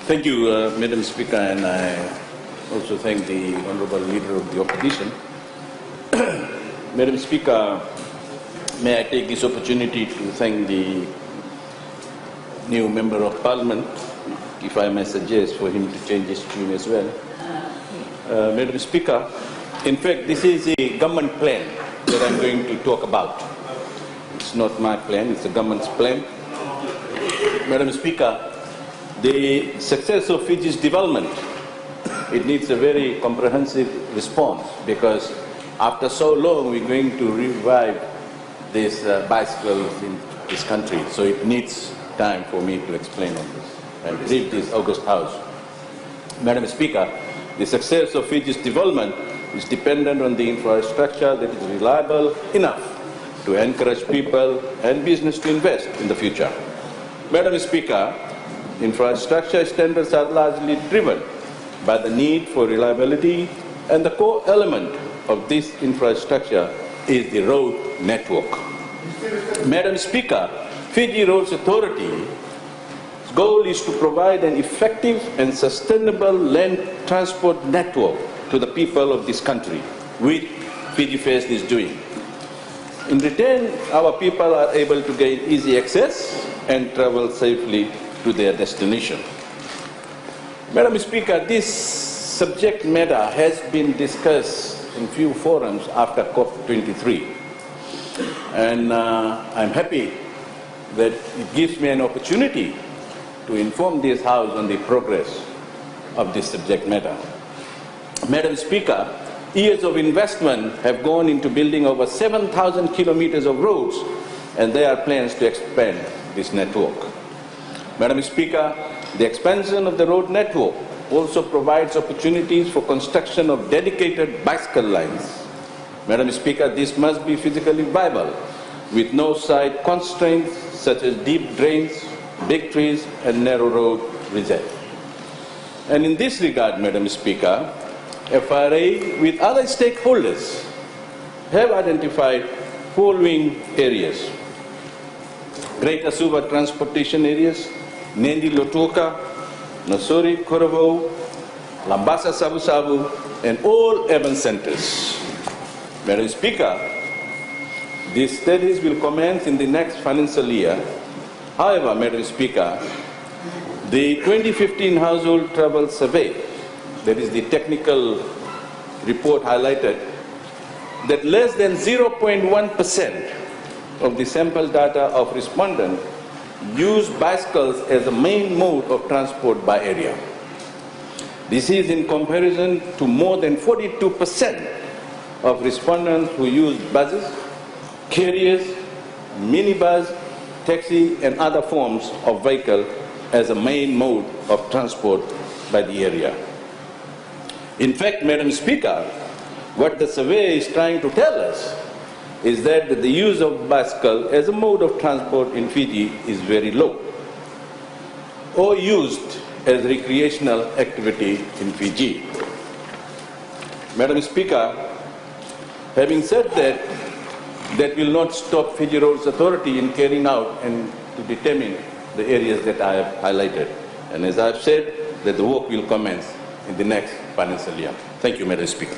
Thank you, Madam Speaker, and I also thank the Honourable Leader of the Opposition. Madam Speaker, may I take this opportunity to thank the new Member of Parliament, if I may suggest for him to change his tune as well. Madam Speaker, in fact, this is a government plan that I'm going to talk about. It's not my plan, it's the government's plan. Madam Speaker, the success of Fiji's development, it needs a very comprehensive response, because after so long we're going to revive these bicycles in this country. So it needs time for me to explain on this and brief this August House. Madam Speaker, the success of Fiji's development is dependent on the infrastructure that is reliable enough to encourage people and business to invest in the future. Madam Speaker, infrastructure standards are largely driven by the need for reliability, and the core element of this infrastructure is the road network. Madam Speaker, Fiji Roads Authority's goal is to provide an effective and sustainable land transport network to the people of this country, which Fiji First is doing. In return, our people are able to gain easy access and travel safely to their destination. Madam Speaker, this subject matter has been discussed in few forums after COP23. And I'm happy that it gives me an opportunity to inform this House on the progress of this subject matter. Madam Speaker, years of investment have gone into building over 7,000 kilometers of roads, and there are plans to expand this network. Madam Speaker, the expansion of the road network also provides opportunities for construction of dedicated bicycle lines. Madam Speaker, this must be physically viable, with no side constraints such as deep drains, big trees, and narrow road reserve. And in this regard, Madam Speaker, FRA with other stakeholders have identified following areas: Greater Suva transportation areas, Nendi Lotoka, Nosori Korovo, Lambasa Sabu Sabu, and all urban centers. Madam Speaker, these studies will commence in the next financial year. However, Madam Speaker, the 2015 Household Travel Survey, that is the technical report, highlighted that less than 0.1% of the sample data of respondents use bicycles as the main mode of transport by area. This is in comparison to more than 42% of respondents who use buses, carriers, minibus, taxi, and other forms of vehicle as a main mode of transport by the area. In fact, Madam Speaker, what the survey is trying to tell us is that the use of bicycle as a mode of transport in Fiji is very low, or used as recreational activity in Fiji. Madam Speaker, having said that, that will not stop Fiji Roads Authority in carrying out and to determine the areas that I have highlighted. And as I have said, that the work will commence in the next financial year. Thank you, Madam Speaker.